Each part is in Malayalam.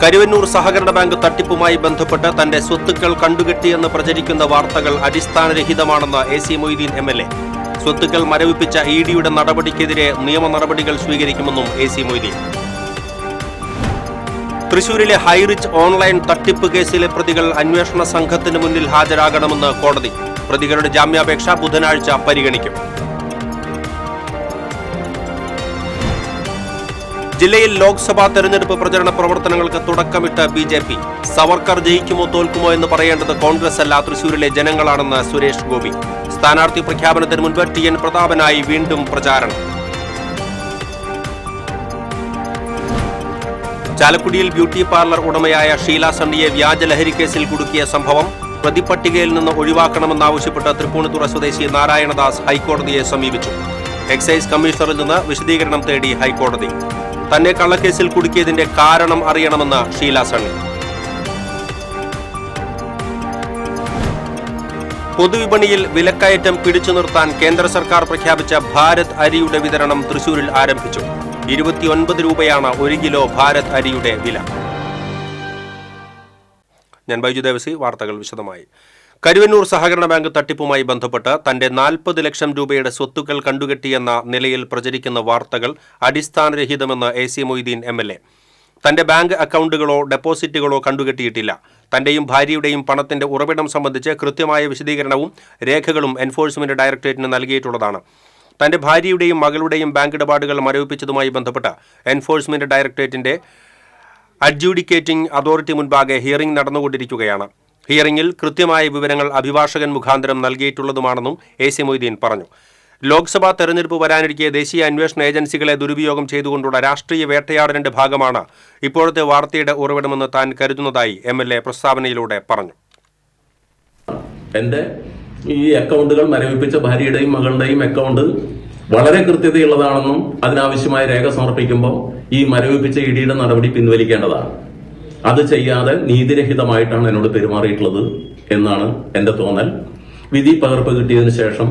കരുവന്നൂർ സഹകരണ ബാങ്ക് തട്ടിപ്പുമായി ബന്ധപ്പെട്ട് തന്റെ സ്വത്തുക്കൾ കണ്ടുകെട്ടിയെന്ന് പ്രചരിക്കുന്ന വാർത്തകൾ അടിസ്ഥാനരഹിതമാണെന്ന് എ സി മൊയ്തീൻ എംഎൽഎ. സ്വത്തുക്കൾ മരവിപ്പിച്ച ഇഡിയുടെ നടപടിക്കെതിരെ നിയമ നടപടികൾ സ്വീകരിക്കുമെന്നും എ സി മൊയ്തീൻ. തൃശൂരിലെ ഹൈറിച്ച് ഓൺലൈൻ തട്ടിപ്പ് കേസിലെ പ്രതികൾ അന്വേഷണ സംഘത്തിന് മുന്നിൽ ഹാജരാകണമെന്ന് കോടതി. പ്രതികളുടെ ജാമ്യാപേക്ഷ ബുധനാഴ്ച പരിഗണിക്കും. ജില്ലയിൽ ലോക്സഭാ തെരഞ്ഞെടുപ്പ് പ്രചരണ പ്രവർത്തനങ്ങൾക്ക് തുടക്കമിട്ട് ബി.ജെ.പി. സവർക്കർ ജയിക്കുമോ തോൽക്കുമോ എന്ന് പറയേണ്ടത് കോൺഗ്രസ് അല്ല, തൃശൂരിലെ ജനങ്ങളാണെന്ന് സുരേഷ് ഗോപി. സ്ഥാനാർത്ഥി പ്രഖ്യാപനത്തിന് മുൻപ് ടി.എൻ. പ്രതാപനായി വീണ്ടും പ്രചാരണം. ചാലക്കുടിയിൽ ബ്യൂട്ടി പാർലർ ഉടമയായ ഷീല സണ്ണിയെ വ്യാജലഹരി കേസിൽ കുടുക്കിയ സംഭവം പ്രതിപട്ടികയിൽ നിന്ന് ഒഴിവാക്കണമെന്നാവശ്യപ്പെട്ട് തൃപ്പൂണിത്തുറ സ്വദേശി നാരായണദാസ് ഹൈക്കോടതിയെ സമീപിച്ചു. എക്സൈസ് കമ്മീഷണറിൽ നിന്ന് വിശദീകരണം തേടി ഹൈക്കോടതി. തന്നെ കള്ളക്കേസിൽ കുടുക്കിയതിന്റെ കാരണം അറിയണമെന്ന് ഷീല സണ്ണി. പൊതുവിപണിയിൽ വിലക്കയറ്റം പിടിച്ചു നിർത്താൻ കേന്ദ്ര സർക്കാർ പ്രഖ്യാപിച്ച ഭാരത് അരിയുടെ വിതരണം തൃശൂരിൽ ആരംഭിച്ചു. 29 രൂപയാണ് 1 കിലോ ഭാരത് അരിയുടെ വില. ഞാൻ ബൈജു ദേവസി. വാർത്തകൾ വിശദമായി. കരുവന്നൂർ സഹകരണ ബാങ്ക് തട്ടിപ്പുമായി ബന്ധപ്പെട്ട് തന്റെ 40 ലക്ഷം രൂപയുടെ സ്വത്തുക്കൾ കണ്ടുകെട്ടിയെന്ന നിലയിൽ പ്രചരിക്കുന്ന വാർത്തകൾ അടിസ്ഥാനരഹിതമെന്ന് എ സി മൊയ്തീൻ എംഎൽഎ. തന്റെ ബാങ്ക് അക്കൗണ്ടുകളോ ഡെപ്പോസിറ്റുകളോ കണ്ടുകെട്ടിയിട്ടില്ല. തന്റെയും ഭാര്യയുടെയും പണത്തിന്റെ ഉറവിടം സംബന്ധിച്ച് കൃത്യമായ വിശദീകരണവും രേഖകളും എൻഫോഴ്സ്മെന്റ് ഡയറക്ടറേറ്റിന് നൽകിയിട്ടുള്ളതാണ്. തന്റെ ഭാര്യയുടെയും മകളുടെയും ബാങ്ക് ഇടപാടുകൾ മരവിപ്പിച്ചതുമായി ബന്ധപ്പെട്ട് എൻഫോഴ്സ്മെന്റ് ഡയറക്ടറേറ്റിന്റെ അഡ്ജൂഡിക്കേറ്റിംഗ് അതോറിറ്റി മുൻപാകെ ഹിയറിംഗ് നടന്നുകൊണ്ടിരിക്കുകയാണ്. ഹിയറിംഗിൽ കൃത്യമായ വിവരങ്ങൾ അഭിഭാഷകൻ മുഖാന്തരം നൽകിയിട്ടുള്ളതുമാണെന്നും എ സി മൊയ്തീൻ പറഞ്ഞു. ലോക്സഭാ തെരഞ്ഞെടുപ്പ് വരാനിരിക്കെ ദേശീയ അന്വേഷണ ഏജൻസികളെ ദുരുപയോഗം ചെയ്തുകൊണ്ടുള്ള രാഷ്ട്രീയ വേട്ടയാടലിന്റെ ഭാഗമാണ് ഇപ്പോഴത്തെ വാർത്തയുടെ ഉറവിടമെന്ന് താൻ കരുതുന്നതായി എംഎൽഎ പ്രസ്താവനയിലൂടെ പറഞ്ഞു. എന്റെ ഈ അക്കൗണ്ടുകൾ മരവിപ്പിച്ച ഭാര്യയുടെയും മകളുടെയും അക്കൗണ്ട് വളരെ കൃത്യതയുള്ളതാണെന്നും അതിനാവശ്യമായ രേഖ സമർപ്പിക്കുമ്പോൾ ഈ മരവിപ്പിച്ച ഇഡിയുടെ നടപടി പിൻവലിക്കേണ്ടതാണ്. അത് ചെയ്യാതെ നീതിരഹിതമായിട്ടാണ് എന്നോട് പെരുമാറിയിട്ടുള്ളത് എന്നാണ് എൻ്റെ തോന്നൽ. വിധി പകർപ്പ് കിട്ടിയതിനു ശേഷം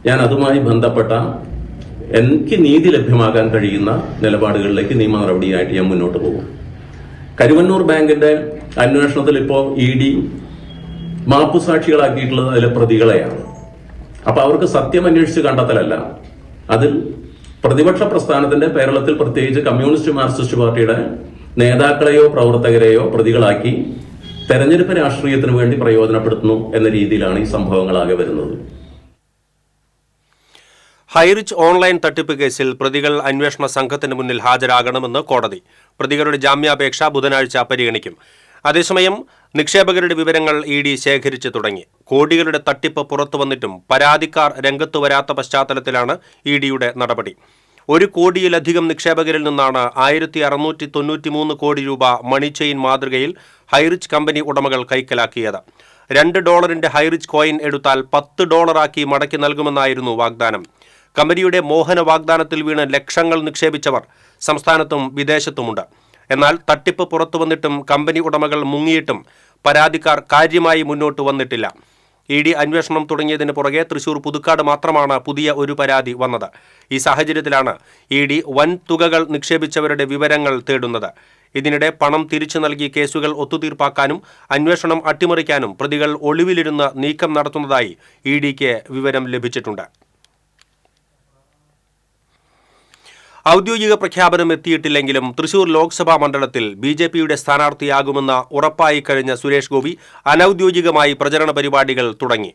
ഞാൻ അതുമായി ബന്ധപ്പെട്ട എനിക്ക് നീതി ലഭ്യമാക്കാൻ കഴിയുന്ന നിലപാടുകളിലേക്ക് നിയമ നടപടിയായിട്ട് ഞാൻ മുന്നോട്ട് പോകും. കരുവന്നൂർ ബാങ്കിന്റെ അന്വേഷണത്തിൽ ഇപ്പോൾ ഇഡി മാപ്പുസാക്ഷികളാക്കിയിട്ടുള്ളത് അതിലെ പ്രതികളെയാണ്. അപ്പൊ അവർക്ക് സത്യം അന്വേഷിച്ച് കണ്ടെത്തലല്ല, അതിൽ പ്രതിപക്ഷ പ്രസ്ഥാനത്തിന്റെ കേരളത്തിൽ പ്രത്യേകിച്ച് കമ്മ്യൂണിസ്റ്റ് മാർക്സിസ്റ്റ് പാർട്ടിയുടെ നേതാക്കളെയോ പ്രവർത്തകരെയോ പ്രതികളാക്കി തെരഞ്ഞെടുപ്പ് രാഷ്ട്രീയത്തിന് വേണ്ടി പ്രയോജനപ്പെടുത്തുന്നു എന്ന രീതിയിലാണ് ഈ സംഭവങ്ങളാകെ വരുന്നത്. ഹൈറിച്ച് ഓൺലൈൻ തട്ടിപ്പ് കേസിൽ പ്രതികൾ അന്വേഷണ സംഘത്തിന് മുന്നിൽ ഹാജരാകണമെന്ന് കോടതി. പ്രതികളുടെ ജാമ്യാപേക്ഷ ബുധനാഴ്ച പരിഗണിക്കും. അതേസമയം നിക്ഷേപകരുടെ വിവരങ്ങൾ ഇഡി ശേഖരിച്ചു തുടങ്ങി. കോടികളുടെ തട്ടിപ്പ് പുറത്തുവന്നിട്ടും പരാതിക്കാർ രംഗത്ത് വരാത്ത പശ്ചാത്തലത്തിലാണ് ഇഡിയുടെ നടപടി. 1 കോടിയിലധികം നിക്ഷേപകരിൽ നിന്നാണ് 1693 കോടി രൂപ മണി ചെയിൻ മാതൃകയിൽ ഹൈറിച്ച് കമ്പനി ഉടമകൾ കൈക്കലാക്കിയത്. $2 ഹൈറിച്ച് കോയിൻ എടുത്താൽ $10 മടക്കി നൽകുമെന്നായിരുന്നു വാഗ്ദാനം. കമ്പനിയുടെ മോഹന വാഗ്ദാനത്തിൽ വീണ് ലക്ഷങ്ങൾ നിക്ഷേപിച്ചവർ സംസ്ഥാനത്തും വിദേശത്തുമുണ്ട്. എന്നാൽ തട്ടിപ്പ് പുറത്തുവന്നിട്ടും കമ്പനി ഉടമകൾ മുങ്ങിയിട്ടും പരാതിക്കാർ കാര്യമായി മുന്നോട്ട് വന്നിട്ടില്ല. ഇഡി അന്വേഷണം തുടങ്ങിയതിന് പുറകെ തൃശൂർ പുതുക്കാട് മാത്രമാണ് പുതിയ ഒരു പരാതി വന്നത്. ഈ സാഹചര്യത്തിലാണ് ഇഡി വൻ തുകകൾ നിക്ഷേപിച്ചവരുടെ വിവരങ്ങൾ തേടുന്നത്. ഇതിനിടെ പണം തിരിച്ചു നൽകി കേസുകൾ ഒത്തുതീർപ്പാക്കാനും അന്വേഷണം അട്ടിമറിക്കാനും പ്രതികൾ ഒളിവിലിരുന്ന് നീക്കം നടത്തുന്നതായി ഇഡിക്ക് വിവരം ലഭിച്ചിട്ടുണ്ട്. ഔദ്യോഗിക പ്രഖ്യാപനം എത്തിയിട്ടില്ലെങ്കിലും തൃശൂർ ലോക്സഭാ മണ്ഡലത്തിൽ ബി.ജെ.പിയുടെ സ്ഥാനാർത്ഥിയാകുമെന്ന് ഉറപ്പായി കഴിഞ്ഞ സുരേഷ് ഗോപി അനൌദ്യോഗികമായി പ്രചരണ പരിപാടികൾ തുടങ്ങി.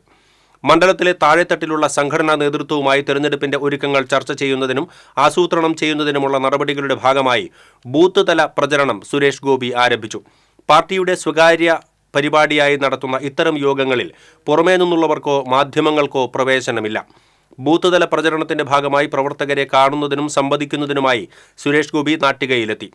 മണ്ഡലത്തിലെ താഴെത്തട്ടിലുള്ള സംഘടനാ നേതൃത്വവുമായി തെരഞ്ഞെടുപ്പിന്റെ ഒരുക്കങ്ങൾ ചർച്ച ചെയ്യുന്നതിനും ആസൂത്രണം ചെയ്യുന്നതിനുമുള്ള നടപടികളുടെ ഭാഗമായി ബൂത്ത് തല പ്രചരണം സുരേഷ് ഗോപി ആരംഭിച്ചു. പാർട്ടിയുടെ സ്വകാര്യ പരിപാടിയായി നടത്തുന്ന ഇത്തരം യോഗങ്ങളിൽ പുറമേ നിന്നുള്ളവർക്കോ മാധ്യമങ്ങൾക്കോ പ്രവേശനമില്ല. ബൂത്ത് തല പ്രചരണത്തിന്റെ ഭാഗമായി പ്രവർത്തകരെ കാണുന്നതിനും സംവദിക്കുന്നതിനുമായി സുരേഷ് ഗോപി നാട്ടികയിലെത്തി.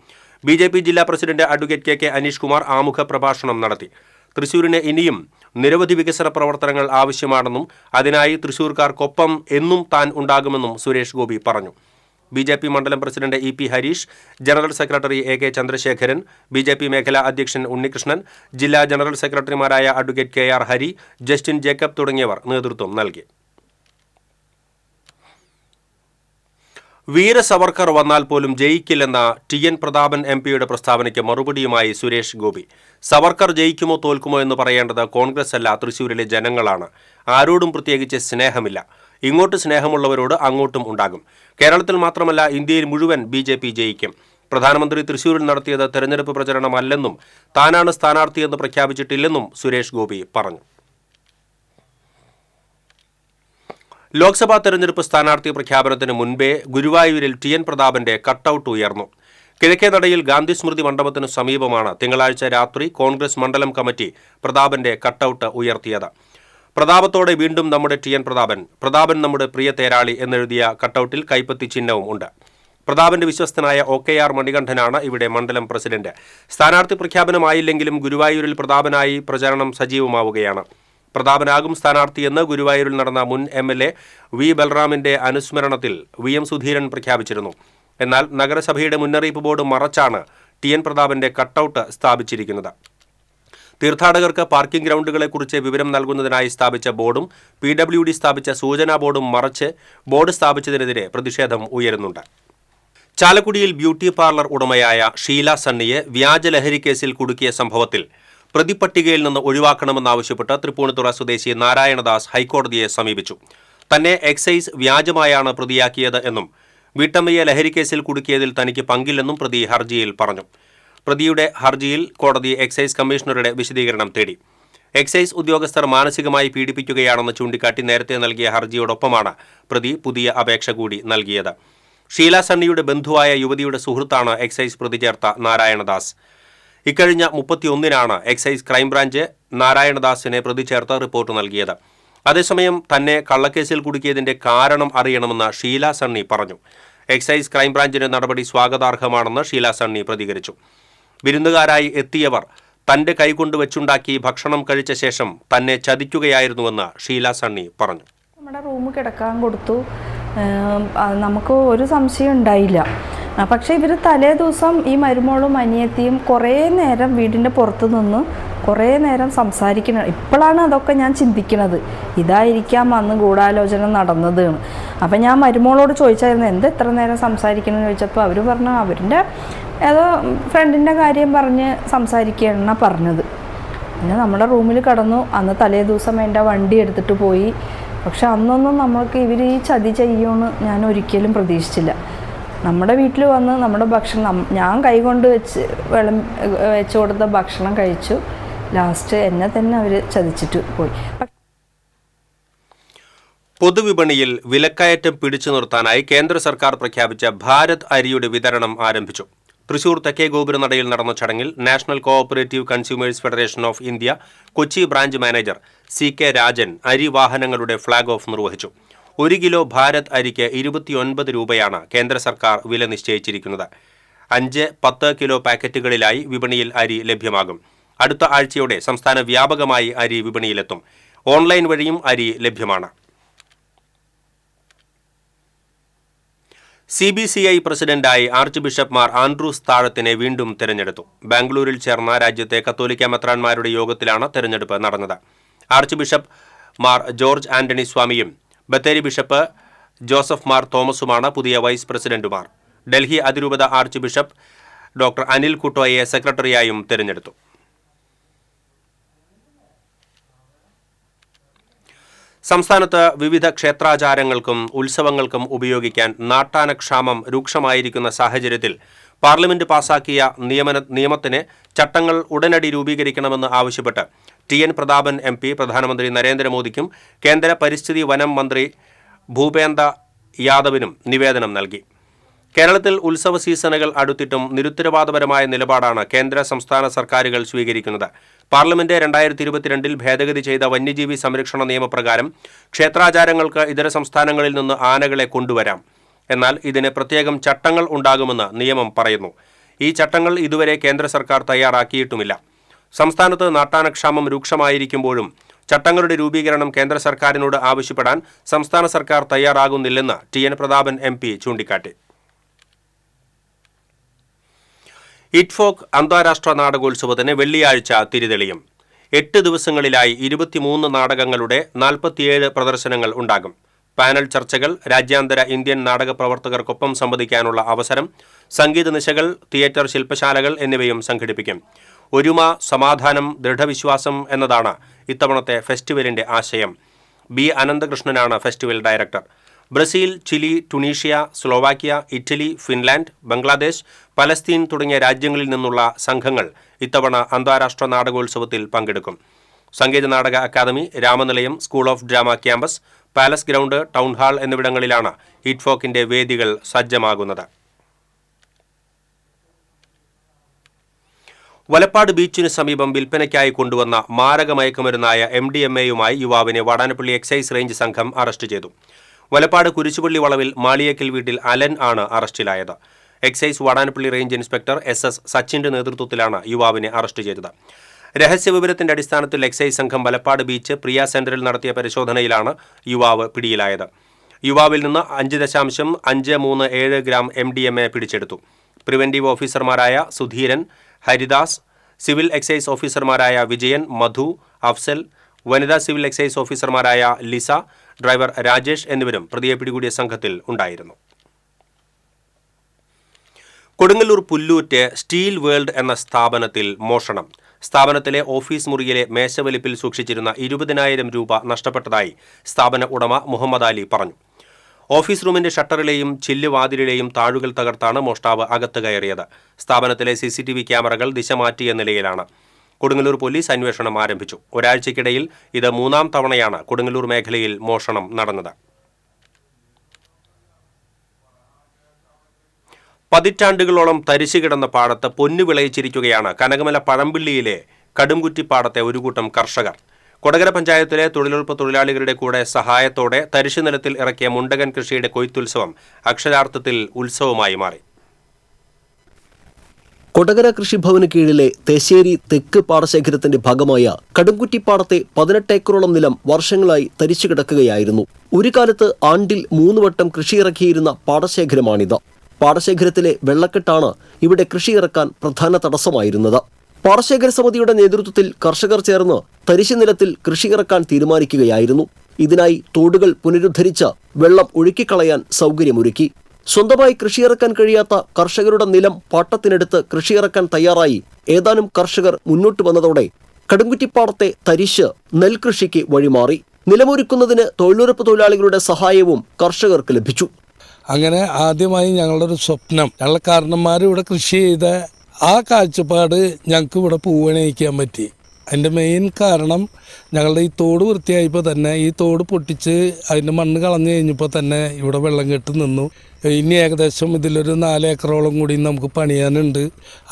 ബി.ജെ.പി. ജില്ലാ president advocate K Aneesh Kumar ആമുഖ പ്രഭാഷണം നടത്തി. തൃശൂരിന് ഇനിയും നിരവധി വികസന പ്രവർത്തനങ്ങൾ ആവശ്യമാണെന്നും അതിനായി തൃശൂർക്കാർക്കൊപ്പം എന്നും താൻ ഉണ്ടാകുമെന്നും സുരേഷ് ഗോപി പറഞ്ഞു. ബി.ജെ.പി. മണ്ഡലം president EP. Harish, general secretary AK. Chandrasekharan, BJP. മേഖലാ അധ്യക്ഷൻ ഉണ്ണികൃഷ്ണൻ, ജില്ലാ ജനറൽ സെക്രട്ടറിമാരായ advocate K R. Hari, Justin Jacob തുടങ്ങിയവർ നേതൃത്വം നൽകി. വീര സവർക്കർ വന്നാൽ പോലും ജയിക്കില്ലെന്ന ടി.എൻ. പ്രതാപൻ എം.പിയുടെ പ്രസ്താവനയ്ക്ക് മറുപടിയുമായി സുരേഷ് ഗോപി. സവർക്കർ ജയിക്കുമോ തോൽക്കുമോ എന്ന് പറയേണ്ടത് കോൺഗ്രസ് അല്ല, തൃശൂരിലെ ജനങ്ങളാണ്. ആരോടും പ്രത്യേകിച്ച് സ്നേഹമില്ല. ഇങ്ങോട്ട് സ്നേഹമുള്ളവരോട് അങ്ങോട്ടും ഉണ്ടാകും. കേരളത്തിൽ മാത്രമല്ല, ഇന്ത്യയിൽ മുഴുവൻ BJP ജയിക്കും. പ്രധാനമന്ത്രി തൃശൂരിൽ നടത്തിയത് തെരഞ്ഞെടുപ്പ് പ്രചരണമല്ലെന്നും താനാണ് സ്ഥാനാർത്ഥിയെന്ന് പ്രഖ്യാപിച്ചിട്ടില്ലെന്നും സുരേഷ് ഗോപി പറഞ്ഞു. ലോക്സഭാ തെരഞ്ഞെടുപ്പ് സ്ഥാനാർത്ഥി പ്രഖ്യാപനത്തിന് മുൻപേ ഗുരുവായൂരിൽ ടി.എൻ. പ്രതാപന്റെ കട്ടൌട്ട് ഉയർന്നു. കിഴക്കേ നടയിൽ ഗാന്ധി സ്മൃതി മണ്ഡപത്തിനു സമീപമാണ് തിങ്കളാഴ്ച രാത്രി കോൺഗ്രസ് മണ്ഡലം കമ്മിറ്റി പ്രതാപന്റെ കട്ടൌട്ട് ഉയർത്തിയത്. പ്രതാപത്തോടെ വീണ്ടും നമ്മുടെ ടി.എൻ. പ്രതാപൻ നമ്മുടെ പ്രിയ തേരാളി എന്നെഴുതിയ കട്ടൌട്ടിൽ കൈപ്പത്തി ചിഹ്നവും ഉണ്ട്. പ്രതാപന്റെ വിശ്വസ്തനായ OKR മണികണ്ഠനാണ് ഇവിടെ മണ്ഡലം പ്രസിഡന്റ്. സ്ഥാനാർത്ഥി പ്രഖ്യാപനമായില്ലെങ്കിലും ഗുരുവായൂരിൽ പ്രതാപനായി പ്രചരണം സജീവമാവുകയാണ്. പ്രതാപനാകും സ്ഥാനാർത്ഥിയെന്ന് ഗുരുവായൂരിൽ നടന്ന മുൻ MLA വി ബൽറാമിന്റെ അനുസ്മരണത്തിൽ VM സുധീരൻ പ്രഖ്യാപിച്ചിരുന്നു. എന്നാൽ നഗരസഭയുടെ മുന്നറിയിപ്പ് ബോർഡ് മറച്ചാണ് ടി.എൻ. പ്രതാപന്റെ കട്ടൌട്ട് സ്ഥാപിച്ചിരിക്കുന്നത്. തീർത്ഥാടകർക്ക് പാർക്കിംഗ് ഗ്രൗണ്ടുകളെക്കുറിച്ച് വിവരം നൽകുന്നതിനായി സ്ഥാപിച്ച ബോർഡും PWD സ്ഥാപിച്ച സൂചനാ ബോർഡും മറച്ച് ബോർഡ് സ്ഥാപിച്ചതിനെതിരെ പ്രതിഷേധം ഉയരുന്നുണ്ട്. ചാലക്കുടിയിൽ ബ്യൂട്ടി പാർലർ ഉടമയായ ഷീല സണ്ണിയെ വ്യാജ ലഹരി കേസിൽ കുടുക്കിയ സംഭവത്തിൽ പ്രതിപട്ടികയിൽ നിന്ന് ഒഴിവാക്കണമെന്നാവശ്യപ്പെട്ട് തൃപ്പൂണിത്തുറ സ്വദേശി നാരായണദാസ് ഹൈക്കോടതിയെ സമീപിച്ചു. തന്നെ എക്സൈസ് വ്യാജമായാണ് പ്രതിയാക്കിയത് എന്നും വീട്ടമ്മയെ ലഹരിക്കേസിൽ കുടുക്കിയതിൽ തനിക്ക് പങ്കില്ലെന്നും പ്രതി ഹർജിയിൽ പറഞ്ഞു. പ്രതിയുടെ ഹർജിയിൽ കോടതി എക്സൈസ് കമ്മീഷണറുടെ വിശദീകരണം തേടി. എക്സൈസ് ഉദ്യോഗസ്ഥർ മാനസികമായി പീഡിപ്പിക്കുകയാണെന്ന് ചൂണ്ടിക്കാട്ടി നേരത്തെ നൽകിയ ഹർജിയോടൊപ്പമാണ് പ്രതി പുതിയ അപേക്ഷ കൂടി നൽകിയത്. ഷീല സണ്ണിയുടെ ബന്ധുവായ യുവതിയുടെ സുഹൃത്താണ് എക്സൈസ് പ്രതി ചേർത്ത നാരായണദാസ്. ഇക്കഴിഞ്ഞ 31-നാണ് എക്സൈസ് ക്രൈംബ്രാഞ്ച് നാരായണദാസിനെ പ്രതി ചേർത്ത് റിപ്പോർട്ട് നൽകിയത്. അതേസമയം തന്നെ കള്ളക്കേസിൽ കുടുക്കിയതിന്റെ കാരണം അറിയണമെന്ന് ഷീല സണ്ണി പറഞ്ഞു. എക്സൈസ് ക്രൈംബ്രാഞ്ചിന്റെ നടപടി സ്വാഗതാർഹമാണെന്ന് ഷീല സണ്ണി പ്രതികരിച്ചു. വിരുന്നുകാരായി എത്തിയവർ തന്റെ കൈകൊണ്ട് വെച്ചുണ്ടാക്കി ഭക്ഷണം കഴിച്ച ശേഷം തന്നെ ചതിക്കുകയായിരുന്നുവെന്ന് ഷീല സണ്ണി പറഞ്ഞു. നമ്മുടെ റൂം കിടക്കാൻ കൊടുത്തു. നമുക്ക് ഒരു സംശയം ഉണ്ടായില്ല. പക്ഷേ ഇവർ തലേ ദിവസം ഈ മരുമോളും അനിയത്തിയും കുറേ നേരം വീടിൻ്റെ പുറത്ത് നിന്ന് കുറേ നേരം സംസാരിക്കണം. ഇപ്പോഴാണ് അതൊക്കെ ഞാൻ ചിന്തിക്കുന്നത്. ഇതായിരിക്കാം അന്ന് ഗൂഢാലോചന നടന്നത്. അപ്പം ഞാൻ മരുമോളോട് ചോദിച്ചായിരുന്നു എന്ത് ഇത്ര നേരം സംസാരിക്കണമെന്ന് ചോദിച്ചപ്പോൾ അവർ പറഞ്ഞു അവരുടെ ഏതോ ഫ്രണ്ടിൻ്റെ കാര്യം പറഞ്ഞ് സംസാരിക്കുകയാണ് പറഞ്ഞത്. പിന്നെ നമ്മുടെ റൂമിൽ കടന്നു. അന്ന് തലേ ദിവസം എൻ്റെ വണ്ടി എടുത്തിട്ട് പോയി. പക്ഷെ അന്നൊന്നും നമ്മൾക്ക് ഇവർ ഈ ചതി ചെയ്യുമെന്ന് ഞാൻ ഒരിക്കലും പ്രതീക്ഷിച്ചില്ല. നമ്മുടെ വീട്ടിൽ വന്ന് നമ്മുടെ ഭക്ഷണം ഞാൻ കൈകൊണ്ട് വെച്ച് കൊടുത്ത ഭക്ഷണം കഴിച്ചു. ലാസ്റ്റ് എന്നെ തന്നെ അവർ ചതിച്ചിട്ട് പോയി. പൊതുവിപണിയിൽ വിലക്കയറ്റം പിടിച്ചു നിർത്താനായി കേന്ദ്ര സർക്കാർ പ്രഖ്യാപിച്ച ഭാരത് അരിയുടെ വിതരണം ആരംഭിച്ചു. തൃശൂർ തെക്കേ ഗോപുരനടയിൽ നടന്ന ചടങ്ങിൽ national cooperative consumers federation of India Kochi branch manager CK Rajan അരി വാഹനങ്ങളുടെ ഫ്ളാഗ് ഓഫ് നിർവഹിച്ചു. 1 കിലോ ഭാരത് അരിക്ക് 29 രൂപയാണ് കേന്ദ്ര സർക്കാർ വില നിശ്ചയിച്ചിരിക്കുന്നത്. 5-10 കിലോ പാക്കറ്റുകളിലായി വിപണിയിൽ അരി ലഭ്യമാകും. അടുത്ത ആഴ്ചയോടെ സംസ്ഥാന വ്യാപകമായി അരി വിപണിയിലെത്തും. ഓൺലൈൻ വഴിയും അരി ലഭ്യമാണ്. CBCI പ്രസിഡന്റായി ആർച്ച് ബിഷപ്പ് മാർ ആൻഡ്രൂസ് താഴത്തിനെ വീണ്ടും തെരഞ്ഞെടുത്തു. ബാംഗ്ലൂരിൽ ചേർന്ന രാജ്യത്തെ കത്തോലിക്ക മെത്രാന്മാരുടെ യോഗത്തിലാണ് തെരഞ്ഞെടുപ്പ് നടന്നത്. Archbishop Mar George Antony സ്വാമിയും ബത്തേരി ബിഷപ്പ് ജോസഫ് മാർ തോമസുമാണ് പുതിയ വൈസ് പ്രസിഡന്റുമാർ. ഡൽഹി അതിരൂപത ആർച്ച് ബിഷപ്പ് ഡോക്ടർ അനിൽ കുട്ടോയെ സെക്രട്ടറിയായും തെരഞ്ഞെടുത്തു. സംസ്ഥാനത്ത് വിവിധ ക്ഷേത്രാചാരങ്ങൾക്കും ഉത്സവങ്ങൾക്കും ഉപയോഗിക്കാൻ നാട്ടാനക്ഷാമം രൂക്ഷമായിരിക്കുന്ന സാഹചര്യത്തിൽ പാർലമെന്റ് പാസാക്കിയ നിയമത്തിന് ചട്ടങ്ങൾ ഉടനടി രൂപീകരിക്കണമെന്ന് ആവശ്യപ്പെട്ട് ടി.എൻ. പ്രതാപൻ MP പ്രധാനമന്ത്രി നരേന്ദ്രമോദിക്കും കേന്ദ്ര പരിസ്ഥിതി വനം മന്ത്രി ഭൂപേന്ദ്ര യാദവിനും നിവേദനം നൽകി. കേരളത്തിൽ ഉത്സവ സീസണുകൾ അടുത്തിട്ടും നിരുത്തരവാദപരമായ നിലപാടാണ് കേന്ദ്ര സംസ്ഥാന സർക്കാരുകൾ സ്വീകരിക്കുന്നത്. പാർലമെന്റ് 2022 ഭേദഗതി ചെയ്ത വന്യജീവി സംരക്ഷണ നിയമപ്രകാരം ക്ഷേത്രാചാരങ്ങൾക്ക് ഇതര സംസ്ഥാനങ്ങളിൽ നിന്ന് ആനകളെ കൊണ്ടുവരാം. എന്നാൽ ഇതിന് പ്രത്യേകം ചട്ടങ്ങൾ ഉണ്ടാകുമെന്ന് നിയമം പറയുന്നു. ഈ ചട്ടങ്ങൾ ഇതുവരെ കേന്ദ്ര സർക്കാർ തയ്യാറാക്കിയിട്ടുമില്ല. സംസ്ഥാനത്ത് നാട്ടാനക്ഷാമം രൂക്ഷമായിരിക്കുമ്പോഴും ചട്ടങ്ങളുടെ രൂപീകരണം കേന്ദ്ര സർക്കാരിനോട് ആവശ്യപ്പെടാൻ സംസ്ഥാന സർക്കാർ തയ്യാറാകുന്നില്ലെന്ന് ടി.എൻ. പ്രതാപൻ MP ചൂണ്ടിക്കാട്ടി. ഇറ്റ്ഫോക്ക് അന്താരാഷ്ട്ര നാടകോത്സവത്തിന് വെള്ളിയാഴ്ച തിരിതെളിയും. 8 ദിവസങ്ങളിലായി 23 നാടകങ്ങളുടെ 47 പ്രദർശനങ്ങൾ ഉണ്ടാകും. പാനൽ ചർച്ചകൾ, രാജ്യാന്തര ഇന്ത്യൻ നാടക പ്രവർത്തകർക്കൊപ്പം സംവദിക്കാനുള്ള അവസരം, സംഗീത നിശകൾ, തിയേറ്റർ ശില്പശാലകൾ എന്നിവയും സംഘടിപ്പിക്കും. ഒരുമ, സമാധാനം, ദൃഢവിശ്വാസം എന്നതാണ് ഇത്തവണത്തെ ഫെസ്റ്റിവലിന്റെ ആശയം. ബി അനന്തകൃഷ്ണനാണ് festival director. Brazil, Chile, Tunisia, Slovakia, Italy, Finland, Bangladesh, Palestine തുടങ്ങിയ രാജ്യങ്ങളിൽ നിന്നുള്ള സംഘങ്ങൾ ഇത്തവണ അന്താരാഷ്ട്ര നാടകോത്സവത്തിൽ പങ്കെടുക്കും. Sangeetha Nataka academy, Ramanilayam, school of drama campus, palace ground, town hall എന്നിവിടങ്ങളിലാണ് ഇറ്റ്ഫോക്കിന്റെ വേദികൾ സജ്ജമാകുന്നത്. വലപ്പാട് ബീച്ചിന് സമീപം വിൽപ്പനയ്ക്കായി കൊണ്ടുവന്ന മാരക മയക്കുമരുന്നായ MDMA-യുമായി യുവാവിനെ വാടാനപ്പള്ളി എക്സൈസ് റേഞ്ച് സംഘം അറസ്റ്റ് ചെയ്തു. വലപ്പാട് കുരിശുപള്ളി വളവിൽ മാളിയേക്കൽ വീട്ടിൽ അലൻ ആണ് അറസ്റ്റിലായത്. Excise Vadanappally range inspector SS സച്ചിന്റെ നേതൃത്വത്തിലാണ് യുവാവിനെ അറസ്റ്റ് ചെയ്തത്. രഹസ്യവിവരത്തിന്റെ അടിസ്ഥാനത്തിൽ എക്സൈസ് സംഘം വലപ്പാട് ബീച്ച് പ്രിയ സെന്ററിൽ നടത്തിയ പരിശോധനയിലാണ് യുവാവ് പിടിയിലായത്. യുവാവിൽ നിന്ന് 5.537 ഗ്രാം MDMA പിടിച്ചെടുത്തു. പ്രിവന്റീവ് ഓഫീസർമാരായ സുധീരൻ, ഹരിദാസ്, സിവിൽ എക്സൈസ് ഓഫീസർമാരായ വിജയൻ, മധു, അഫ്സൽ, വനിതാ സിവിൽ എക്സൈസ് ഓഫീസർമാരായ ലിസ, ഡ്രൈവർ രാജേഷ് എന്നിവരും പ്രതിയെ പിടികൂടിയ സംഘത്തിൽ ഉണ്ടായിരുന്നു. കൊടുങ്ങല്ലൂർ പുല്ലൂറ്റ് സ്റ്റീൽ വേൾഡ് എന്ന സ്ഥാപനത്തിൽ മോഷണം. സ്ഥാപനത്തിലെ ഓഫീസ് മുറിയിലെ മേശവലിപ്പിൽ സൂക്ഷിച്ചിരുന്ന 20,000 രൂപ നഷ്ടപ്പെട്ടതായി സ്ഥാപന ഉടമ മുഹമ്മദ് അലി പറഞ്ഞു. ഓഫീസ് റൂമിന്റെ ഷട്ടറിലെയും ചില്ലുവാതിലിലെയും താഴുകൾ തകർത്താണ് മോഷ്ടാവ് അകത്ത് കയറിയത്. സ്ഥാപനത്തിലെ CCTV ക്യാമറകൾ ദിശ മാറ്റിയ നിലയിലാണ്. കൊടുങ്ങല്ലൂർ പോലീസ് അന്വേഷണം ആരംഭിച്ചു. ഒരാഴ്ചയ്ക്കിടയിൽ ഇത് 3ാം തവണയാണ് കൊടുങ്ങല്ലൂർ മേഖലയിൽ മോഷണം നടന്നത്. പതിറ്റാണ്ടുകളോളം തരിശുകിടന്ന പാടത്ത് പൊന്നു വിളയിച്ചിരിക്കുകയാണ് കനകമല പഴമ്പിള്ളിയിലെ കടുംകുറ്റിപ്പാടത്തെ ഒരു കൂട്ടം കർഷകർ. കൊടകര പഞ്ചായത്തിലെ തൊഴിലുറപ്പ് തൊഴിലാളികളുടെ കൂടെ സഹായത്തോടെ തരിശു നിലത്തിൽ ഇറക്കിയ മുണ്ടകൻ കൃഷിയുടെ കൊയ്ത്തുത്സവം അക്ഷരാർത്ഥത്തിൽ ഉത്സവമായി മാറി. കൊടകര കൃഷിഭവന് കീഴിലെ തെശ്ശേരി തെക്ക് പാടശേഖരത്തിന്റെ ഭാഗമായ കടുംകുറ്റിപ്പാടത്തെ 18 ഏക്കറോളം നിലം വർഷങ്ങളായി തരിച്ചു കിടക്കുകയായിരുന്നു. ഒരു കാലത്ത് ആണ്ടിൽ 3 വട്ടം കൃഷിയിറക്കിയിരുന്ന പാടശേഖരമാണിത്. പാടശേഖരത്തിലെ വെള്ളക്കെട്ടാണ് ഇവിടെ കൃഷിയിറക്കാൻ പ്രധാന തടസ്സമായിരുന്നത്. പാടശേഖര സമിതിയുടെ നേതൃത്വത്തിൽ കർഷകർ ചേർന്ന് തരിശു നിലത്തിൽ കൃഷിയിറക്കാൻ തീരുമാനിക്കുകയായിരുന്നു. ഇതിനായി തോടുകൾ പുനരുദ്ധരിച്ച് വെള്ളം ഒഴുക്കിക്കളയാൻ സൗകര്യമൊരുക്കി. സ്വന്തമായി കൃഷിയിറക്കാൻ കഴിയാത്ത കർഷകരുടെ നിലം പാട്ടത്തിനെടുത്ത് കൃഷിയിറക്കാൻ തയ്യാറായി ഏതാനും കർഷകർ മുന്നോട്ട് വന്നതോടെ കടുംകുറ്റിപ്പാടത്തെ തരിശ് നെൽകൃഷിക്ക് വഴിമാറി. നിലമൊരുക്കുന്നതിന് തൊഴിലുറപ്പ് തൊഴിലാളികളുടെ സഹായവും കർഷകർക്ക് ലഭിച്ചു. അങ്ങനെ ആദ്യമായി ഞങ്ങളുടെ ഒരു സ്വപ്നം, ഞങ്ങളുടെ കാരണന്മാർ ഇവിടെ കൃഷി ചെയ്ത ആ കാഴ്ചപ്പാട് ഞങ്ങൾക്ക് ഇവിടെ പൂവണിയിക്കാൻ പറ്റി. അതിൻ്റെ മെയിൻ കാരണം ഞങ്ങളുടെ ഈ തോട് വൃത്തിയായപ്പോൾ തന്നെ ഈ തോട് പൊട്ടിച്ച് അതിൻ്റെ മണ്ണ് കളഞ്ഞു കഴിഞ്ഞപ്പോൾ തന്നെ ഇവിടെ വെള്ളം കെട്ടി നിന്നു. ഇനി ഏകദേശം ഇതിലൊരു 4 ഏക്കറോളം കൂടി നമുക്ക് പണിയാനുണ്ട്.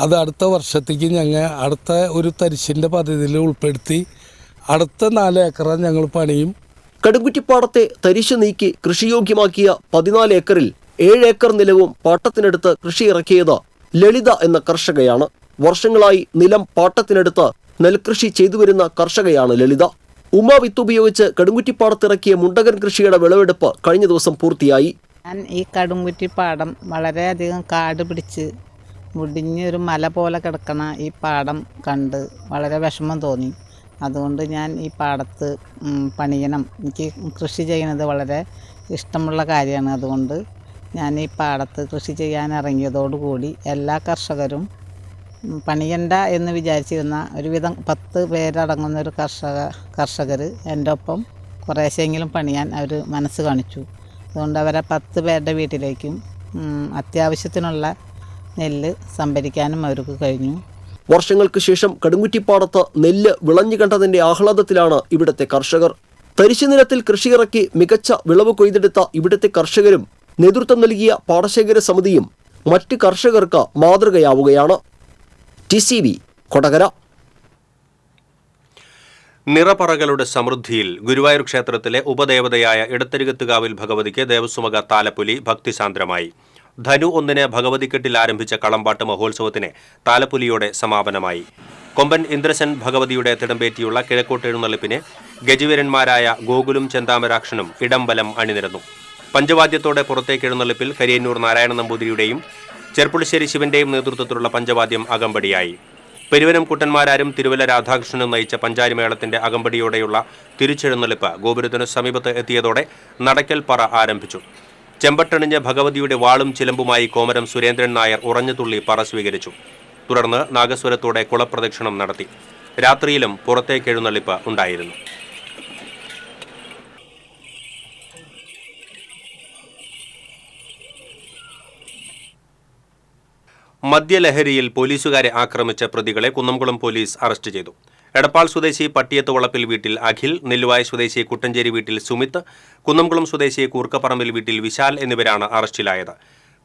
അത് അടുത്ത വർഷത്തേക്ക് ഞങ്ങൾ അടുത്ത ഒരു തരിശിൻ്റെ പദ്ധതിയിൽ ഉൾപ്പെടുത്തി അടുത്ത 4 ഏക്കർ ഞങ്ങൾ പണിയും. കടുംകുറ്റിപ്പാടത്തെ തരിശു നീക്കി കൃഷിയോഗ്യമാക്കിയ 14 ഏക്കറിൽ 7 ഏക്കർ നിലവും പാട്ടത്തിനെടുത്ത് കൃഷിയിറക്കിയത് ലളിത എന്ന കർഷകയാണ്. വർഷങ്ങളായി നിലം പാട്ടത്തിനെടുത്ത് നെൽകൃഷി ചെയ്തുവരുന്ന കർഷകയാണ് ലളിത. വിത്ത് ഉപയോഗിച്ച് കടുംകുറ്റിപ്പാടത്തിറക്കിയ മുണ്ടകൻ കൃഷിയുടെ വിളവെടുപ്പ് കഴിഞ്ഞ ദിവസം പൂർത്തിയായി. ഞാൻ ഈ കടുംകുറ്റിപ്പാടം വളരെയധികം കാട് പിടിച്ച് മുടിഞ്ഞൊരു മല പോലെ കിടക്കണ ഈ പാടം കണ്ട് വളരെ വിഷമം തോന്നി. അതുകൊണ്ട് ഞാൻ ഈ പാടത്ത് പണിയണം, എനിക്ക് കൃഷി ചെയ്യുന്നത് വളരെ ഇഷ്ടമുള്ള കാര്യമാണ്. അതുകൊണ്ട് ഞാൻ ഈ പാടത്ത് കൃഷി ചെയ്യാൻ ഇറങ്ങിയതോടുകൂടി എല്ലാ കർഷകരും പണിയണ്ട എന്ന് വിചാരിച്ചിരുന്ന ഒരുവിധം 10 പേരടങ്ങുന്ന ഒരു കർഷകർ എൻ്റെ ഒപ്പം കുറേശ്ശെങ്കിലും പണിയാൻ അവർ മനസ്സ് കാണിച്ചു. അതുകൊണ്ട് അവരെ 10 പേരുടെ വീട്ടിലേക്കും അത്യാവശ്യത്തിനുള്ള നെല്ല് സംഭരിക്കാനും അവർക്ക് കഴിഞ്ഞു. വർഷങ്ങൾക്ക് ശേഷം കടുംകുറ്റിപ്പാടത്ത് നെല്ല് വിളഞ്ഞു കണ്ടതിന്റെ ആഹ്ലാദത്തിലാണ് ഇവിടുത്തെ കർഷകർ. തരിശുനിലത്തിൽ കൃഷിയിറക്കി മികച്ച വിളവ് കൊയ്തെടുത്ത ഇവിടുത്തെ കർഷകരും നേതൃത്വം നൽകിയ പാടശേഖര സമിതിയും മറ്റ് കർഷകർക്ക് മാതൃകയാവുകയാണ്. TCV കൊടകര. നിറപറകളുടെ സമൃദ്ധിയിൽ ഗുരുവായൂർ ക്ഷേത്രത്തിലെ ഉപദേവതയായ ഇടത്തരികത്തുകാവിൽ ഭഗവതിക്ക് ദേവസ്വമക താലപ്പൊലി ഭക്തിസാന്ദ്രമായി. ധനു 1 ഭഗവതിക്കെട്ടിൽ ആരംഭിച്ച കളമ്പാട്ട് മഹോത്സവത്തിന് താലപ്പൊലിയോടെ സമാപനമായി. കൊമ്പൻ ഇന്ദ്രസൻ ഭഗവതിയുടെ തിടമ്പേറ്റിയുള്ള കിഴക്കോട്ട് എഴുന്നള്ളിപ്പിന് ഗജവീരന്മാരായ ഗോകുലും ചെന്താമരാക്ഷനും ഇടംബലം അണിനിരന്നു. പഞ്ചവാദ്യത്തോടെ പുറത്തേക്ക് എഴുന്നള്ളിപ്പിൽ കരിയന്നൂർ നാരായണ നമ്പൂതിരിയുടെയും ചെർപ്പുളശ്ശേരി ശിവന്റെയും നേതൃത്വത്തിലുള്ള പഞ്ചവാദ്യം അകമ്പടിയായി. പെരുവനം കുട്ടന്മാരാരും തിരുവല്ല രാധാകൃഷ്ണനും നയിച്ച പഞ്ചാരിമേളത്തിന്റെ അകമ്പടിയോടെയുള്ള തിരിച്ചെഴുന്നള്ളിപ്പ് ഗോപുരത്തിനു സമീപത്ത് എത്തിയതോടെ നടക്കൽ പറ ആരംഭിച്ചു. ചെമ്പട്ടണിഞ്ഞ് ഭഗവതിയുടെ വാളും ചിലമ്പുമായി കോമരം സുരേന്ദ്രൻ നായർ ഉറഞ്ഞുതുള്ളി പറ സ്വീകരിച്ചു. തുടർന്ന് നാഗസ്വരത്തോടെ കുളപ്രദക്ഷിണം നടത്തി. രാത്രിയിലും പുറത്തേക്കെഴുന്നള്ളിപ്പ് ഉണ്ടായിരുന്നു. മദ്യലഹരിയിൽ പോലീസുകാരെ ആക്രമിച്ച പ്രതികളെ കുന്നംകുളം പോലീസ് അറസ്റ്റ് ചെയ്തു. എടപ്പാൾ സ്വദേശി പട്ടിയത്ത് വളപ്പിൽ വീട്ടിൽ അഖിൽ, നെല്ലുവായ സ്വദേശി കുട്ടഞ്ചേരി വീട്ടിൽ സുമിത്, കുന്നംകുളം സ്വദേശി കൂർക്കപ്പറമ്പിൽ വീട്ടിൽ വിശാൽ എന്നിവരാണ് അറസ്റ്റിലായത്.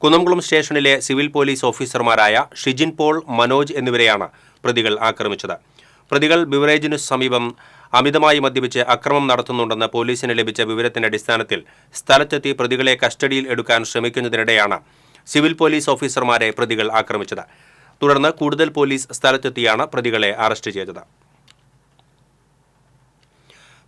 കുന്നംകുളം സ്റ്റേഷനിലെ സിവിൽ പോലീസ് ഓഫീസർമാരായ ഷിജിൻ പോൾ, മനോജ് എന്നിവരെയാണ് പ്രതികൾ ആക്രമിച്ചത്. പ്രതികൾ ബിവറേജിനു സമീപം അമിതമായി മദ്യപിച്ച് അക്രമം നടത്തുന്നുണ്ടെന്ന് പോലീസിന് ലഭിച്ച വിവരത്തിന്റെ അടിസ്ഥാനത്തിൽ സ്ഥലത്തെത്തി പ്രതികളെ കസ്റ്റഡിയിൽ എടുക്കാൻ ശ്രമിക്കുന്നതിനിടെയാണ് സിവിൽ പോലീസ് ഓഫീസർമാരെ പ്രതികൾ ആക്രമിച്ചത്. തുടർന്ന് കൂടുതൽ പോലീസ് സ്ഥലത്തെത്തിയാണ് പ്രതികളെ അറസ്റ്റ് ചെയ്തത്.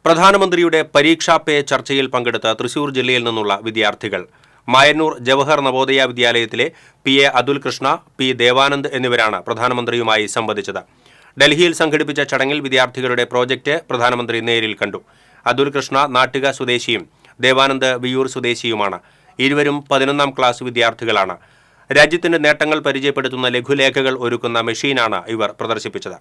പ്രധാനമന്ത്രിയുടെ പരീക്ഷാ പേ ചർച്ചയിൽ പങ്കെടുത്ത തൃശൂർ ജില്ലയിൽ നിന്നുള്ള വിദ്യാർത്ഥികൾ മായന്നൂർ ജവഹർ നവോദയ വിദ്യാലയത്തിലെ PA അതുൽ കൃഷ്ണ, P ദേവാനന്ദ് എന്നിവരാണ് പ്രധാനമന്ത്രിയുമായി സംവദിച്ചത്. ഡൽഹിയിൽ സംഘടിപ്പിച്ച ചടങ്ങിൽ വിദ്യാർത്ഥികളുടെ പ്രോജക്റ്റ് പ്രധാനമന്ത്രി നേരിൽ കണ്ടു. അതുൽ കൃഷ്ണ നാട്ടിക സ്വദേശിയും ദേവാനന്ദ് വിയൂർ സ്വദേശിയുമാണ്. ഇരുവരും 11ാം ക്ലാസ് വിദ്യാർത്ഥികളാണ്. രാജ്യത്തിന്റെ നേട്ടങ്ങൾ പരിചയപ്പെടുത്തുന്ന ലഘുലേഖകൾ ഒരുക്കുന്ന മെഷീനാണ് ഇവർ പ്രദർശിപ്പിച്ചത്.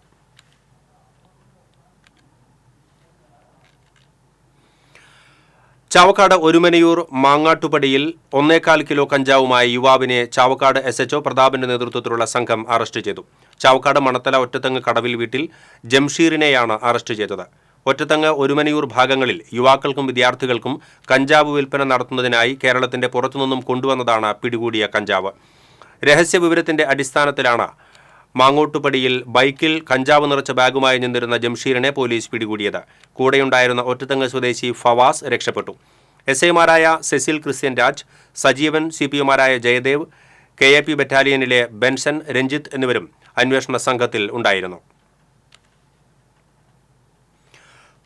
ചാവക്കാട് ഒരുമനയൂർ മാങ്ങാട്ടുപടിയിൽ 1.25 കിലോ കഞ്ചാവുമായി യുവാവിനെ ചാവക്കാട് SHO പ്രതാപിന്റെ നേതൃത്വത്തിലുള്ള സംഘം അറസ്റ്റ് ചെയ്തു. ചാവക്കാട് മണത്തല ഒറ്റത്തങ്ങ് കടവിൽ വീട്ടിൽ ജംഷീറിനെയാണ് അറസ്റ്റ് ചെയ്തത്. ഒറ്റത്തങ്ങ് ഒരുമനയൂർ ഭാഗങ്ങളിൽ യുവാക്കൾക്കും വിദ്യാർത്ഥികൾക്കും കഞ്ചാവ് വിൽപ്പന നടത്തുന്നതിനായി കേരളത്തിന്റെ പുറത്തുനിന്നും കൊണ്ടുവന്നതാണ് പിടികൂടിയ കഞ്ചാവ്. രഹസ്യ വിവരത്തിന്റെ അടിസ്ഥാനത്തിലാണ് മാങ്ങോട്ടുപടിയിൽ ബൈക്കിൽ കഞ്ചാവ് നിറച്ച ബാഗുമായി നിന്നിരുന്ന ജംഷീറിനെ പോലീസ് പിടികൂടിയത്. കൂടെയുണ്ടായിരുന്ന ഒറ്റത്തങ്ങ് സ്വദേശി ഫവാസ് രക്ഷപ്പെട്ടു. SIമാരായ സെസിൽ ക്രിസ്ത്യൻ രാജ്, സജീവൻ, CPOമാരായ ജയദേവ്, KAP ബറ്റാലിയനിലെ ബെൻസൺ, രഞ്ജിത്ത് എന്നിവരും അന്വേഷണ സംഘത്തിൽ ഉണ്ടായിരുന്നു.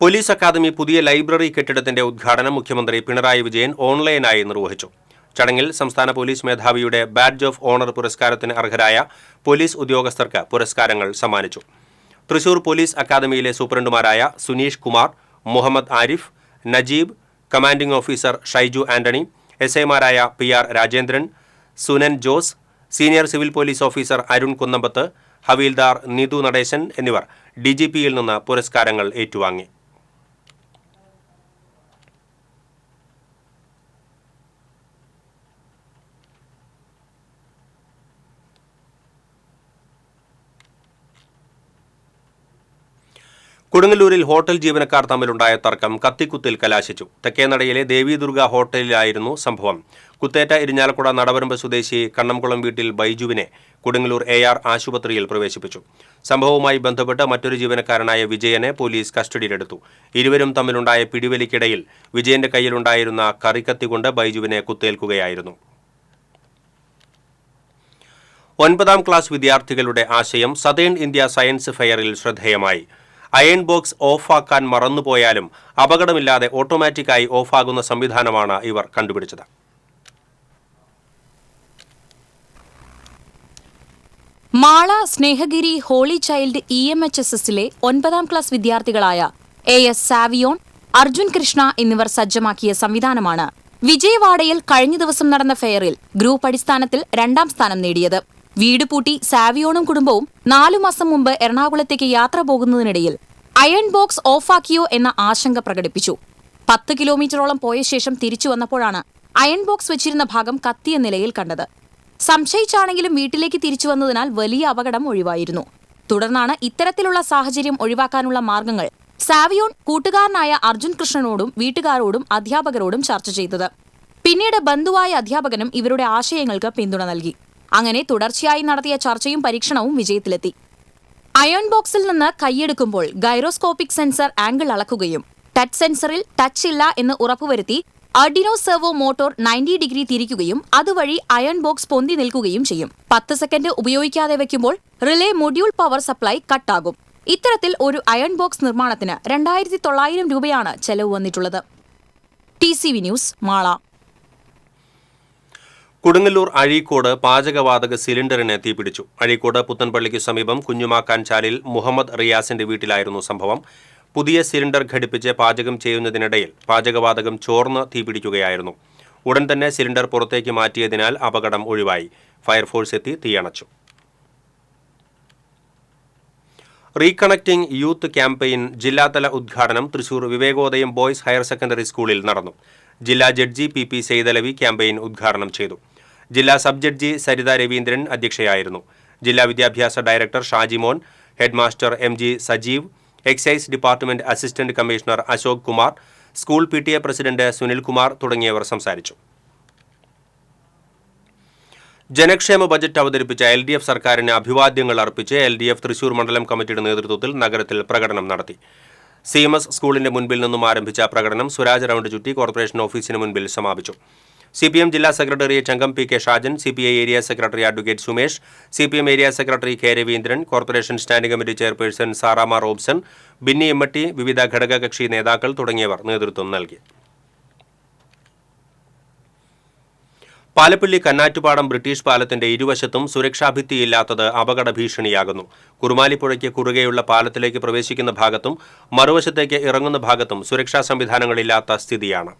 പോലീസ് അക്കാദമി പുതിയ ലൈബ്രറി കെട്ടിടത്തിന്റെ ഉദ്ഘാടനം മുഖ്യമന്ത്രി പിണറായി വിജയൻ ഓൺലൈനായി നിർവഹിച്ചു. ചടങ്ങിൽ സംസ്ഥാന പോലീസ് മേധാവിയുടെ ബാഡ്ജ് ഓഫ് ഓണർ പുരസ്കാരത്തിന് അർഹരായ പോലീസ് ഉദ്യോഗസ്ഥർക്ക് പുരസ്കാരങ്ങൾ സമ്മാനിച്ചു. തൃശൂർ പോലീസ് അക്കാദമിയിലെ സൂപ്രണ്ടുമാരായ Suneesh Kumar, Muhammad Arif, Najeeb, commanding officer Shaiju Antony, SIമാരായ PR Rajendran, Sunan Jose, senior civil police officer Arun Kunnambath, havildar Neethu Nadesan എന്നിവർ DGPയിൽ നിന്ന് പുരസ്കാരങ്ങൾ ഏറ്റുവാങ്ങി. കൊടുങ്ങല്ലൂരിൽ ഹോട്ടൽ ജീവനക്കാർ തമ്മിലുണ്ടായ തർക്കം കത്തിക്കുത്തിൽ കലാശിച്ചു. തെക്കേനടയിലെ ദേവീദുർഗ ഹോട്ടലിലായിരുന്നു സംഭവം. കുത്തേറ്റ ഇരിഞ്ഞാലക്കുട നടവരമ്പ് സ്വദേശി കണ്ണംകുളം വീട്ടിൽ ബൈജുവിനെ കൊടുങ്ങല്ലൂർ AR ആശുപത്രിയിൽ പ്രവേശിപ്പിച്ചു. സംഭവവുമായി ബന്ധപ്പെട്ട് മറ്റൊരു ജീവനക്കാരനായ വിജയനെ പോലീസ് കസ്റ്റഡിയിലെടുത്തു. ഇരുവരും തമ്മിലുണ്ടായ പിടിവലിക്കിടയിൽ വിജയന്റെ കയ്യിലുണ്ടായിരുന്ന കറിക്കത്തി കൊണ്ട് ബൈജുവിനെ കുത്തേൽക്കുകയായിരുന്നു. 9ാം ക്ലാസ് വിദ്യാർത്ഥികളുടെ ആശയം സതേൺ ഇന്ത്യ സയൻസ് ഫെയറിൽ ശ്രദ്ധേയമായി. അയൺ ബോക്സ് ഓഫാക്കാൻ മറന്നുപോയാലും അപകടമില്ലാതെ ഓട്ടോമാറ്റിക്കായി ഓഫാകുന്ന സംവിധാനമാണ് ഇവർ കണ്ടുപിടിച്ചത്. മാള സ്നേഹഗിരി ഹോളി ചൈൽഡ് EMHSSലെ 9ാം ക്ലാസ് വിദ്യാർത്ഥികളായ AS സാവിയോൺ, അർജുൻ കൃഷ്ണ എന്നിവർ സജ്ജമാക്കിയ സംവിധാനമാണ് വിജയവാഡയിൽ കഴിഞ്ഞ ദിവസം നടന്ന ഫെയറിൽ ഗ്രൂപ്പ് അടിസ്ഥാനത്തിൽ 2ാം സ്ഥാനം നേടിയത്. വീട് പൂട്ടി സാവിയോണും കുടുംബവും 4 മാസം മുമ്പ് എറണാകുളത്തേക്ക് യാത്ര പോകുന്നതിനിടയിൽ അയൺ ബോക്സ് ഓഫാക്കിയോ എന്ന ആശങ്ക പ്രകടിപ്പിച്ചു. 10 കിലോമീറ്ററോളം പോയ ശേഷം തിരിച്ചു വന്നപ്പോഴാണ് അയൺ ബോക്സ് വെച്ചിരുന്ന ഭാഗം കത്തിയ നിലയിൽ കണ്ടത്. സംശയിച്ചാണെങ്കിലും വീട്ടിലേക്ക് തിരിച്ചു വന്നതിനാൽ വലിയ അപകടം ഒഴിവായിരുന്നു. തുടർന്നാണ് ഇത്തരത്തിലുള്ള സാഹചര്യം ഒഴിവാക്കാനുള്ള മാർഗങ്ങൾ സാവിയോൺ കൂട്ടുകാരനായ അർജുൻ കൃഷ്ണനോടും വീട്ടുകാരോടും അധ്യാപകരോടും ചർച്ച ചെയ്തത്. പിന്നീട് ബന്ധുവായ അധ്യാപകനും ഇവരുടെ ആശയങ്ങൾക്ക് പിന്തുണ നൽകി. അങ്ങനെ തുടർച്ചയായി നടത്തിയ ചർച്ചയും പരീക്ഷണവും വിജയത്തിലെത്തി. അയൺ ബോക്സിൽ നിന്ന് കൈയെടുക്കുമ്പോൾ ഗൈറോസ്കോപ്പിക് സെൻസർ ആംഗിൾ അളക്കുകയും ടച്ച് സെൻസറിൽ ടച്ച് ഇല്ല എന്ന് ഉറപ്പുവരുത്തി ആർഡിനോ സെർവോ മോട്ടോർ 90 ഡിഗ്രി തിരിക്കുകയും അതുവഴി അയൺ ബോക്സ് പൊന്തി നിൽക്കുകയും ചെയ്യും. 10 സെക്കൻഡ് ഉപയോഗിക്കാതെ വയ്ക്കുമ്പോൾ റിലേ മൊഡ്യൂൾ പവർ സപ്ലൈ കട്ടാകും. ഇത്തരത്തിൽ ഒരു അയൺ ബോക്സ് നിർമ്മാണത്തിന് 2900 രൂപയാണ് ചെലവ് വന്നിട്ടുള്ളത്. TCV news, Mala. കൊടുങ്ങല്ലൂർ അഴീക്കോട് പാചകവാതക സിലിണ്ടറിന് തീപിടിച്ചു. അഴീക്കോട് പുത്തൻപള്ളിക്ക് സമീപം കുഞ്ഞുമാക്കാൻചാലിൽ മുഹമ്മദ് റിയാസിന്റെ വീട്ടിലായിരുന്നു സംഭവം. പുതിയ സിലിണ്ടർ ഘടിപ്പിച്ച് പാചകം ചെയ്യുന്നതിനിടയിൽ പാചകവാതകം ചോർന്ന് തീപിടിക്കുകയായിരുന്നു. ഉടൻ തന്നെ സിലിണ്ടർ പുറത്തേക്ക് മാറ്റിയതിനാൽ അപകടം ഒഴിവായി. ഫയർഫോഴ്സ് എത്തി തീയണച്ചു. റീകണക്റ്റിംഗ് യൂത്ത് ക്യാമ്പയിൻ ജില്ലാതല ഉദ്ഘാടനം Thrissur Vivekodayam boys higher secondary സ്കൂളിൽ നടന്നു. ജില്ലാ ജഡ്ജി PP സെയ്തലവി ക്യാമ്പയിൻ ഉദ്ഘാടനം ചെയ്തു. ജില്ലാ സബ് ജഡ്ജി സരിത രവീന്ദ്രൻ അധ്യക്ഷയായിരുന്നു. ജില്ലാ വിദ്യാഭ്യാസ director Shajimon, headmaster MG Sajeev, excise department assistant commissioner Ashok Kumar, school PTA president Sunilkumar തുടങ്ങിയവർ സംസാരിച്ചു. ജനക്ഷേമ ബജറ്റ് അവതരിപ്പിച്ച LDF സർക്കാരിന് അഭിവാദ്യങ്ങൾ അർപ്പിച്ച് LDF തൃശൂർ മണ്ഡലം കമ്മിറ്റിയുടെ നേതൃത്വത്തിൽ നഗരത്തിൽ പ്രകടനം നടത്തി. CMS സ്കൂളിന്റെ മുൻപിൽ നിന്നും ആരംഭിച്ച പ്രകടനം സ്വരാജ് റൗണ്ട് ചുറ്റി കോർപ്പറേഷൻ ഓഫീസിന് മുൻപിൽ സമാപിച്ചു. CPM ജില്ലാ സെക്രട്ടേറിയറ്റ് അംഗം PK Shajan, CPI area secretary advocate Sumesh, CPM area secretary K Raveendran, corporation standing committee chairperson Saramma Robson, Binny Emmatty, വിവിധ ഘടകകക്ഷി നേതാക്കൾ തുടങ്ങിയവർ നേതൃത്വം നൽകി. പാലപ്പള്ളി കന്നാറ്റുപാടം ബ്രിട്ടീഷ് പാലത്തിന്റെ ഇരുവശത്തും സുരക്ഷാഭിത്തിയില്ലാത്തത് അപകട ഭീഷണിയാകുന്നു. കുറുമാലിപ്പുഴയ്ക്ക് കുറുകെയുള്ള പാലത്തിലേക്ക് പ്രവേശിക്കുന്ന ഭാഗത്തും മറുവശത്തേക്ക് ഇറങ്ങുന്ന ഭാഗത്തും സുരക്ഷാ സംവിധാനങ്ങളില്ലാത്ത സ്ഥിതിയാണ്.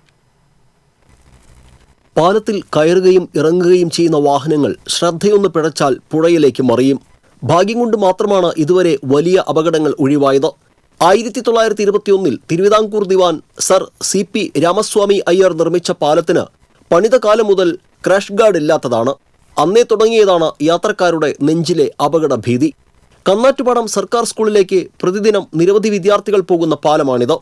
പാലത്തിൽ കയറുകയും ഇറങ്ങുകയും ചെയ്യുന്ന വാഹനങ്ങൾ ശ്രദ്ധയൊന്ന് പിഴച്ചാൽ പുഴയിലേക്ക് മറിയും. ഭാഗ്യം കൊണ്ട് മാത്രമാണ് ഇതുവരെ വലിയ അപകടങ്ങൾ ഒഴിവായത്. 1921 തിരുവിതാംകൂർ ദിവാൻ സർ CP രാമസ്വാമി അയ്യർ നിർമ്മിച്ച പാലത്തിന് പണിത കാലം മുതൽ ക്രാഷ് ഗാർഡ് ഇല്ലാത്തതാണ്. അന്നേ തുടങ്ങിയതാണ് യാത്രക്കാരുടെ നെഞ്ചിലെ അപകട ഭീതി. കന്നാറ്റുപാടം സർക്കാർ സ്കൂളിലേക്ക് പ്രതിദിനം നിരവധി വിദ്യാർത്ഥികൾ പോകുന്ന പാലമാണിത്.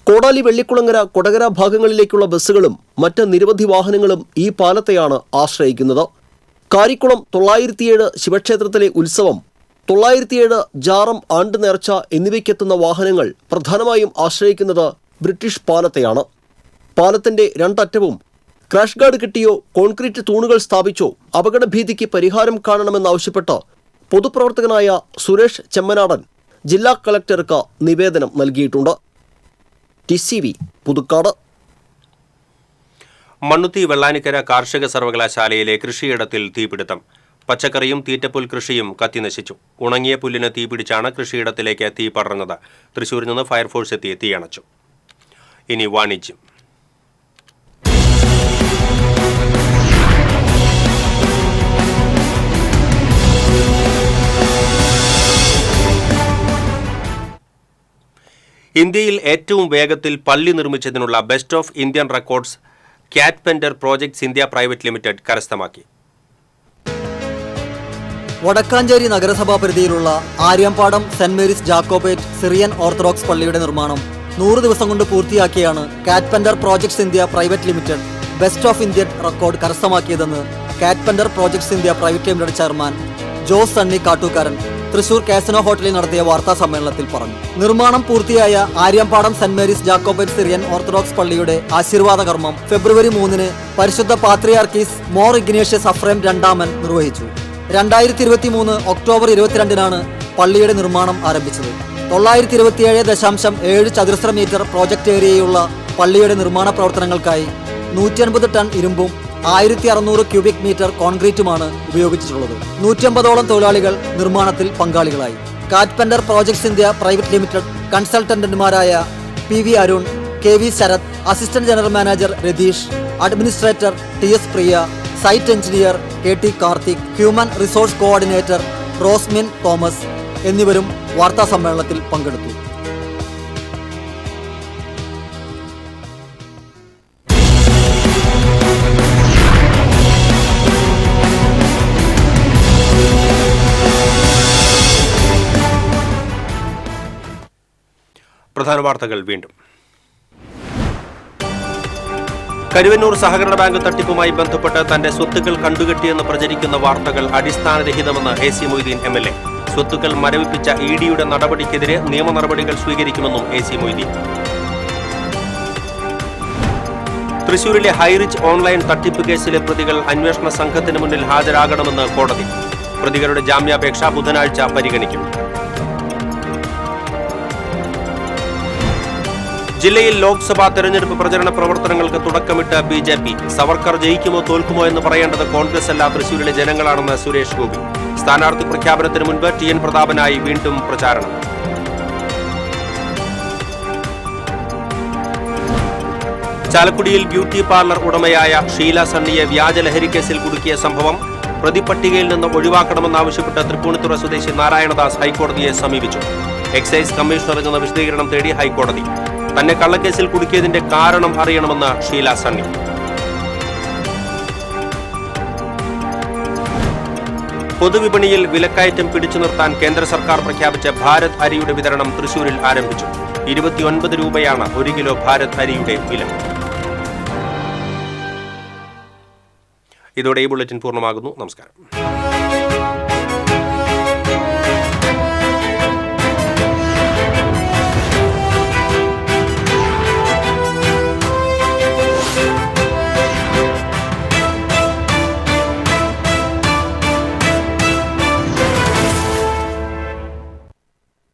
കോടാലി, വെള്ളിക്കുളങ്ങര, കൊടകര ഭാഗങ്ങളിലേക്കുള്ള ബസ്സുകളും മറ്റ് നിരവധി വാഹനങ്ങളും ഈ പാലത്തെയാണ് ആശ്രയിക്കുന്നത്. കാരിക്കുളം 907 ശിവക്ഷേത്രത്തിലെ ഉത്സവം, 907 ജാറം ആണ്ട് നേർച്ച എന്നിവയ്ക്കെത്തുന്ന വാഹനങ്ങൾ പ്രധാനമായും ആശ്രയിക്കുന്നത് ബ്രിട്ടീഷ് പാലത്തെയാണ്. പാലത്തിന്റെ രണ്ടറ്റവും ക്രാഷ് ഗാർഡ് കിട്ടിയോ കോൺക്രീറ്റ് തൂണുകൾ സ്ഥാപിച്ചോ അപകടഭീതിക്ക് പരിഹാരം കാണണമെന്നാവശ്യപ്പെട്ട് പൊതുപ്രവർത്തകനായ സുരേഷ് ചെമ്മനാടൻ ജില്ലാ കളക്ടർക്ക് നിവേദനം നൽകിയിട്ടുണ്ട്. TCV പുതുക്കാട്. മണ്ണുത്തി വെള്ളാനിക്കര കാർഷിക സർവകലാശാലയിലെ കൃഷിയിടത്തിൽ തീപിടുത്തം. പച്ചക്കറിയും തീറ്റപ്പുൽ കൃഷിയും കത്തിനശിച്ചു. ഉണങ്ങിയ പുല്ലിന് തീപിടിച്ചാണ് കൃഷിയിടത്തിലേക്ക് തീ പടർന്നത്. തൃശൂരിൽ നിന്ന് ഫയർഫോഴ്സ് എത്തി തീയണച്ചു. ഇനി വാണിജ്യം. ഇന്ത്യയിൽ ഏറ്റവും വേഗത്തിൽ പള്ളി നിർമ്മിച്ചതിനുള്ള best of Indian records Catpender projects India private limited കരസ്ഥമാക്കി. വടക്കാഞ്ചേരി നഗരസഭാ പരിധിയിലുള്ള Aryampadam Saint Mary's Jacobite Syrian Orthodox പള്ളിയുടെ നിർമ്മാണം 100 ദിവസം കൊണ്ട് പൂർത്തിയാക്കിയാണ് Catpender projects India private limited best of Indian record കരസ്ഥമാക്കിയതെന്ന് Catpender projects India private limited chairman Jose Sunny Kattookaran Thrissur casino ഹോട്ടലിൽ നടത്തിയ വാർത്താ സമ്മേളനത്തിൽ പറഞ്ഞു. നിർമ്മാണം പൂർത്തിയായ Aryampadam Saint Mary's Jacobite Syrian Orthodox പള്ളിയുടെ ആശീർവാദ കർമ്മം ഫെബ്രുവരി 3 പരിശുദ്ധ പാത്രിയാർക്കീസ് മോർ ഇഗ്നേഷ്യസ് അഫ്രേം രണ്ടാമൻ നിർവഹിച്ചു. 2023 ഒക്ടോബർ 22 പള്ളിയുടെ നിർമ്മാണം ആരംഭിച്ചത്. 927.7 ചതുരശ്ര മീറ്റർ പ്രോജക്റ്റ് ഏരിയയുള്ള പള്ളിയുടെ നിർമ്മാണ പ്രവർത്തനങ്ങൾക്കായി 150 ടൺ ഇരുമ്പും 1600 ക്യൂബിക് മീറ്റർ കോൺക്രീറ്റുമാണ് ഉപയോഗിച്ചിട്ടുള്ളത്. 150ഓളം തൊഴിലാളികൾ നിർമ്മാണത്തിൽ പങ്കാളികളായി. Catpender projects India private limited കൺസൾട്ടന്റുമാരായ PV Arun, KV Sarath, assistant general manager Ratheesh, administrator TS Priya, site engineer KT Karthik, human resource coordinator Rosmin Thomas എന്നിവരും വാർത്താ സമ്മേളനത്തിൽ പങ്കെടുത്തു. പ്രധാന വാർത്തകൾ വീണ്ടും. കരുവന്നൂർ സഹകരണ ബാങ്ക് തട്ടിപ്പുമായി ബന്ധപ്പെട്ട് തന്റെ സ്വത്തുക്കൾ കണ്ടുകെട്ടിയെന്ന് പ്രചരിക്കുന്ന വാർത്തകൾ അടിസ്ഥാനരഹിതമെന്ന് AC മൊയ്തീൻ MLA. സ്വത്തുക്കൾ മരവിപ്പിച്ച EDയുടെ നടപടിക്കെതിരെ നിയമ നടപടികൾ സ്വീകരിക്കുമെന്നും AC മൊയ്തീൻ. തൃശൂരിലെ ഹൈറിച്ച് ഓൺലൈൻ തട്ടിപ്പ് കേസിലെ പ്രതികൾ അന്വേഷണ സംഘത്തിന് മുന്നിൽ ഹാജരാകണമെന്ന് കോടതി. പ്രതികളുടെ ജാമ്യാപേക്ഷ ബുധനാഴ്ച പരിഗണിക്കും. ജില്ലയിൽ ലോക്സഭാ തെരഞ്ഞെടുപ്പ് പ്രചരണ പ്രവർത്തനങ്ങൾക്ക് തുടക്കമിട്ട് BJP. സവർക്കർ ജയിക്കുമോ തോൽക്കുമോ എന്ന് പറയേണ്ടത് കോൺഗ്രസ് അല്ല, തൃശൂരിലെ ജനങ്ങളാണെന്ന് സുരേഷ് ഗോപി. സ്ഥാനാർത്ഥി പ്രഖ്യാപനത്തിന് മുൻപ് TN പ്രതാപനായി വീണ്ടും പ്രചാരണം. ചാലക്കുടിയിൽ ബ്യൂട്ടി പാർലർ ഉടമയായ ഷീല സണ്ണിയെ വ്യാജലഹരി കേസിൽ കുടുക്കിയ സംഭവം പ്രതിപട്ടികയിൽ നിന്ന് ഒഴിവാക്കണമെന്നാവശ്യപ്പെട്ട് തൃപ്പൂണിത്തുറ സ്വദേശി നാരായണദാസ് ഹൈക്കോടതിയെ സമീപിച്ചു. എക്സൈസ് കമ്മീഷണറിൽ നിന്ന് വിശദീകരണം തേടി ഹൈക്കോടതി. തന്നെ കള്ളക്കേസിൽ കുടുക്കിയതിന്റെ കാരണം അറിയണമെന്ന് ഷീല സണ്ണി. പൊതുവിപണിയിൽ വിലക്കയറ്റം പിടിച്ചു നിർത്താൻ കേന്ദ്ര സർക്കാർ പ്രഖ്യാപിച്ച ഭാരത് അരിയുടെ വിതരണം തൃശൂരിൽ ആരംഭിച്ചു. 29 രൂപയാണ് 1 കിലോ ഭാരത് അരിയുടെ വില. ഇതോടെ ഈ ബുള്ളറ്റിൻ പൂർണ്ണമാകുന്നു. നമസ്കാരം.